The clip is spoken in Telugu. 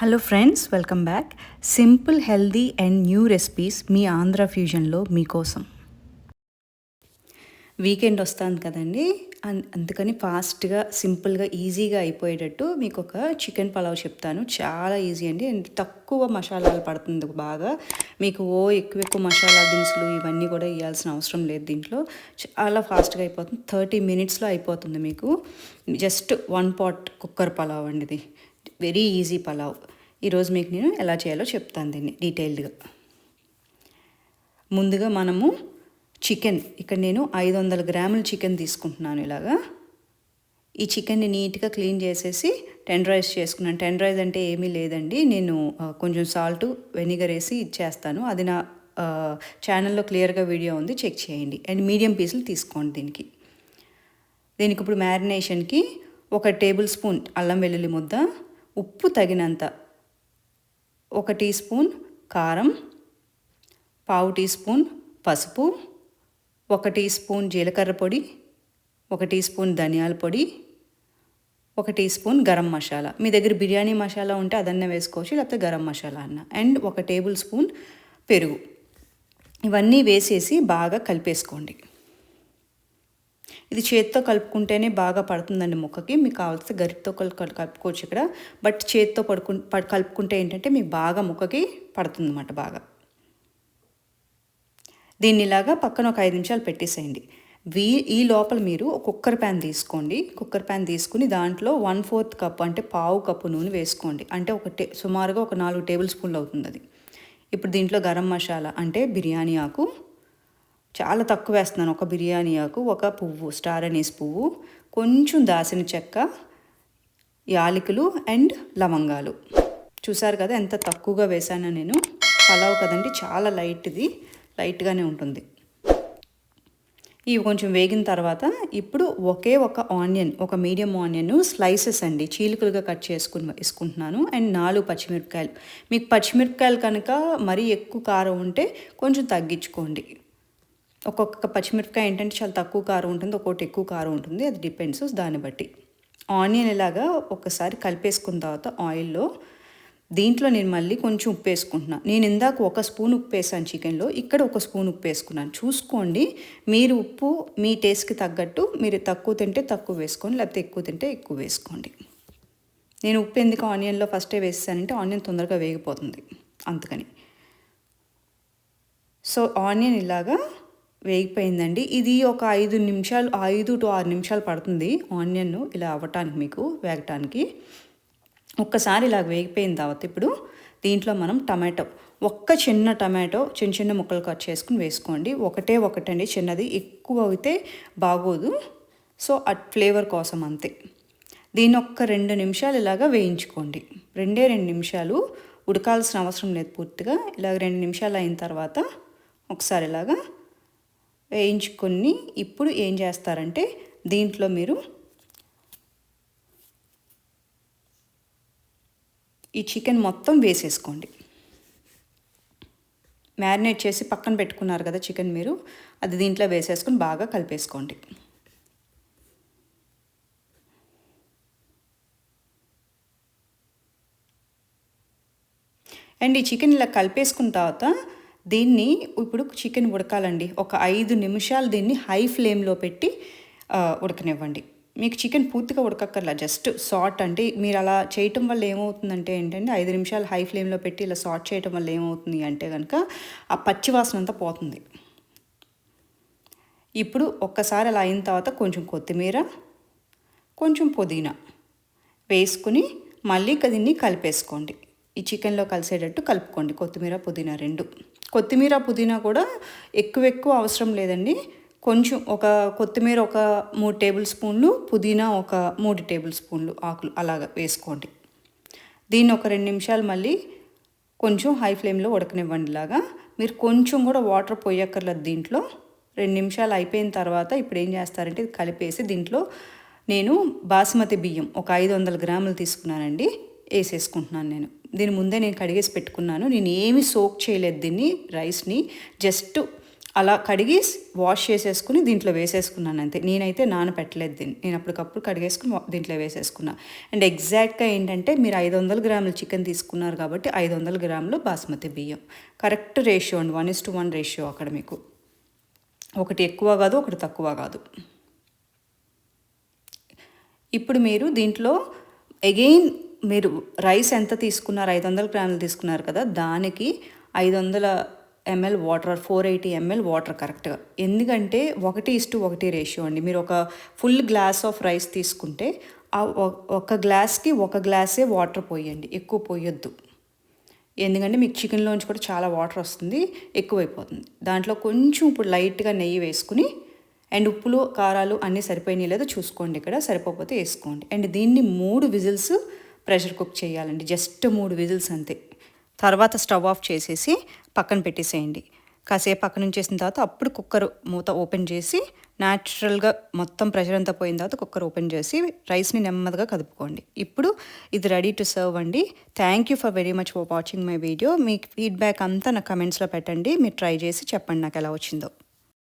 Hello friends, welcome back. Simple, healthy and new recipes మీ ఆంధ్ర ఫ్యూజన్లో మీకోసం. వీకెండ్ వస్తుంది కదండి, అందుకని ఫాస్ట్గా, సింపుల్గా, ఈజీగా అయిపోయేటట్టు మీకు ఒక చికెన్ పలావ్ చెప్తాను. చాలా ఈజీ అండి, అండ్ తక్కువ మసాలాలు పడుతుంది బాగా. మీకు ఎక్కువ మసాలా దినుసులు ఇవన్నీ కూడా వేయాల్సిన అవసరం లేదు. దీంట్లో చాలా ఫాస్ట్గా అయిపోతుంది. 30 minutesలో అయిపోతుంది మీకు. జస్ట్ 1 pot కుక్కర్ పలావ్ అండి ఇది. Very easy pulao. ఈరోజు మీకు నేను ఎలా చేయాలో చెప్తాను దీన్ని డీటెయిల్డ్గా. ముందుగా మనము చికెన్, ఇక్కడ నేను 500 గ్రాముల చికెన్ తీసుకుంటున్నాను. ఇలాగా ఈ చికెన్ని నీట్గా క్లీన్ చేసేసి టెండరైజ్ చేసుకున్నాను. టెండరైజ్ అంటే ఏమీ లేదండి, నేను కొంచెం సాల్ట్, వెనిగర్ వేసి ఇచ్చేస్తాను. అది నా ఛానల్లో క్లియర్గా వీడియో ఉంది, చెక్ చేయండి. అండ్ మీడియం పీసులు తీసుకోండి దీనికి ఇప్పుడు మ్యారినేషన్కి 1 టేబుల్ స్పూన్ అల్లం వెల్లుల్లి ముద్ద, ఉప్పు తగినంత, 1 టీ స్పూన్ కారం, 1/2 టీ స్పూన్ పసుపు, 1 టీ స్పూన్ జీలకర్ర పొడి, 1 టీ స్పూన్ ధనియాల పొడి, 1 టీ స్పూన్ గరం మసాలా. మీ దగ్గర బిర్యానీ మసాలా ఉంటే అదన్నా వేసుకోవచ్చు, లేకపోతే గరం మసాలా అన్న. అండ్ 1 టేబుల్ స్పూన్ పెరుగు. ఇవన్నీ వేసేసి బాగా కలిపేసుకోండి. ఇది చేత్తో కలుపుకుంటేనే బాగా పడుతుందండి ముక్కకి. మీకు కావాల్సిన గరిటతో కలుపుకోవచ్చు ఇక్కడ, బట్ చేత్తో కలుపుకుంటే ఏంటంటే మీకు బాగా ముక్కకి పడుతుంది అన్నమాట బాగా. దీన్ని ఇలాగా పక్కన ఒక 5 నిమిషాలు పెట్టేసేయండి. ఈ లోపల మీరు కుక్కర్ ప్యాన్ తీసుకోండి. కుక్కర్ ప్యాన్ తీసుకుని దాంట్లో 1/4 కప్ అంటే 1/2 కప్పు నూనె వేసుకోండి. అంటే సుమారుగా ఒక 4 టేబుల్ స్పూన్లు అవుతుంది అది. ఇప్పుడు దీంట్లో గరం మసాలా అంటే బిర్యానీ ఆకు చాలా తక్కువ వేస్తున్నాను. 1 బిర్యానీ ఆకు, 1 పువ్వు, స్టార్ అనీస్ పువ్వు, కొంచెం దాసిన చెక్క, యాలకులు అండ్ లవంగాలు. చూసారు కదా ఎంత తక్కువగా వేసానో నేను. పలావ్ కదండి, చాలా లైట్గానే ఉంటుంది. ఇవి కొంచెం వేగిన తర్వాత ఇప్పుడు ఒక ఆనియన్, 1 మీడియం ఆనియన్ స్లైసెస్ అండి, చీలికలుగా కట్ వేసుకుంటున్నాను. అండ్ 4 పచ్చిమిరపకాయలు. మీకు పచ్చిమిరపకాయలు కనుక మరీ ఎక్కువ కారం ఉంటే కొంచెం తగ్గించుకోండి. ఒక్కొక్క పచ్చిమిరపకాయ ఏంటంటే చాలా తక్కువ కారం ఉంటుంది, ఒక్కొక్కటి ఎక్కువ కారం ఉంటుంది, అది డిపెండ్స్ దాన్ని బట్టి. ఆనియన్ ఇలాగా ఒకసారి కలిపేసుకున్న తర్వాత ఆయిల్లో దీంట్లో నేను మళ్ళీ కొంచెం ఉప్పు వేసుకుంటున్నాను. నేను ఇందాక 1 స్పూన్ ఉప్పు వేసాను చికెన్లో, ఇక్కడ 1 స్పూన్ ఉప్పు వేసుకున్నాను. చూసుకోండి, మీరు ఉప్పు మీ టేస్ట్కి తగ్గట్టు, మీరు తక్కువ తింటే తక్కువ వేసుకోండి, లేకపోతే ఎక్కువ తింటే ఎక్కువ వేసుకోండి. నేను ఉప్పు ఎందుకు ఆనియన్లో ఫస్టే వేసానంటే ఆనియన్ తొందరగా వేగిపోతుంది అందుకని. సో ఆనియన్ ఇలాగా వేగిపోయిందండి. ఇది ఒక 5 to 6 నిమిషాలు పడుతుంది ఆనియన్ ఇలా అవ్వటానికి, మీకు వేగటానికి. ఒక్కసారి ఇలా వేగిపోయిన తర్వాత ఇప్పుడు దీంట్లో మనం టమాటో, చిన్న టమాటో చిన్న ముక్కలు కట్ చేసుకుని వేసుకోండి. ఒకటండి చిన్నది, ఎక్కువ అయితే బాగోదు. సో ఫ్లేవర్ కోసం అంతే. దీన్ని 2 నిమిషాలు ఇలాగా వేయించుకోండి. 2 నిమిషాలు, ఉడకాల్సిన అవసరం లేదు పూర్తిగా. ఇలాగ 2 నిమిషాలు అయిన తర్వాత ఒకసారి ఇలాగా వేయించుకొని ఇప్పుడు ఏం చేస్తారంటే దీంట్లో మీరు ఈ చికెన్ మొత్తం వేసేసుకోండి. మ్యారినేట్ చేసి పక్కన పెట్టుకున్నారు కదా చికెన్, మీరు అది దీంట్లో వేసేసుకొని బాగా కలిపేసుకోండి. అండ్ ఈ చికెన్ ఇలా కలిపేసుకున్న తర్వాత దీన్ని ఇప్పుడు చికెన్ ఉడకాలండి. ఒక 5 నిమిషాలు దీన్ని హై ఫ్లేమ్లో పెట్టి ఉడకనివ్వండి. మీకు చికెన్ పూర్తిగా ఉడకక్కర్లా, జస్ట్ సాట్. అంటే మీరు అలా చేయటం వల్ల ఏమవుతుందంటే ఏంటంటే 5 నిమిషాలు హై ఫ్లేమ్లో పెట్టి ఇలా సాట్ చేయటం వల్ల ఏమవుతుంది అంటే కనుక ఆ పచ్చి వాసన అంతా పోతుంది. ఇప్పుడు ఒక్కసారి అలా అయిన తర్వాత కొంచెం కొత్తిమీర, కొంచెం పుదీనా వేసుకుని మళ్ళీ దీన్ని కలిపేసుకోండి. ఈ చికెన్లో కలిసేటట్టు కలుపుకోండి, కొత్తిమీర పుదీనా 2. కొత్తిమీర పుదీనా కూడా ఎక్కువ అవసరం లేదండి. కొంచెం కొత్తిమీర 3 టేబుల్ స్పూన్లు, పుదీనా 3 టేబుల్ స్పూన్లు ఆకులు అలాగా వేసుకోండి. దీన్ని 2 నిమిషాలు మళ్ళీ కొంచెం హై ఫ్లేమ్లో ఉడకనివ్వండి. ఇలాగా మీరు కొంచెం కూడా వాటర్ పోయక్కర్లేదు దీంట్లో. 2 నిమిషాలు అయిపోయిన తర్వాత ఇప్పుడు ఏం చేస్తారంటే ఇది కలిపేసి దీంట్లో నేను బాస్మతి బియ్యం 500 గ్రాములు తీసుకున్నానండి, వేసేసుకుంటున్నాను నేను. దీని ముందే నేను కడిగేసి పెట్టుకున్నాను. నేను ఏమీ సోక్ చేయలేదు దీన్ని, రైస్ని. జస్ట్ అలా కడిగి వాష్ చేసేసుకుని దీంట్లో వేసేసుకున్నాను అంతే. నేనైతే నానపెట్టలేదు దీన్ని. నేను అప్పటికప్పుడు కడిగేసుకుని దీంట్లో వేసేసుకున్నా. అండ్ ఎగ్జాక్ట్గా ఏంటంటే మీరు 500 గ్రాముల చికెన్ తీసుకున్నారు కాబట్టి 500 గ్రాములు బాస్మతి బియ్యం. కరెక్ట్ రేషియో అండి, 1:1 రేషియో అక్కడ మీకు. ఒకటి ఎక్కువ కాదు, ఒకటి తక్కువ కాదు. ఇప్పుడు మీరు దీంట్లో అగైన్ మీరు రైస్ ఎంత తీసుకున్నారు, 500 గ్రాములు తీసుకున్నారు కదా, దానికి 500 ml వాటర్, 480 ml వాటర్ కరెక్ట్గా. ఎందుకంటే 1:1 రేషియో అండి. మీరు ఒక ఫుల్ గ్లాస్ ఆఫ్ రైస్ తీసుకుంటే ఆ ఒక గ్లాస్కి 1 గ్లాసే వాటర్ పోయండి, ఎక్కువ పోయొద్దు. ఎందుకంటే మీకు చికెన్లోంచి కూడా చాలా వాటర్ వస్తుంది, ఎక్కువైపోతుంది. దాంట్లో కొంచెం ఇప్పుడు లైట్గా నెయ్యి వేసుకుని, అండ్ ఉప్పులు కారాలు అన్నీ సరిపోయినాయి లేదో చూసుకోండి, ఇక్కడ సరిపోతే వేసుకోండి. అండ్ దీన్ని 3 విజిల్స్ ప్రెషర్ కుక్ చేయాలండి, జస్ట్ 3 విజిల్స్ అంతే. తర్వాత స్టవ్ ఆఫ్ చేసేసి పక్కన పెట్టేసేయండి. కాసేపు పక్కన ఉంచేసిన తర్వాత అప్పుడు కుక్కర్ మూత ఓపెన్ చేసి న్యాచురల్గా మొత్తం ప్రెషర్ అంతా పోయిన తర్వాత కుక్కర్ ఓపెన్ చేసి రైస్ని నెమ్మదిగా కదుపుకోండి. ఇప్పుడు ఇది రెడీ టు సర్వ్ అండి. Thank you for very much for watching my video. Me feedback అంతా నా కమెంట్స్లో పెట్టండి. మీరు ట్రై చేసి చెప్పండి నాకు ఎలా వచ్చిందో.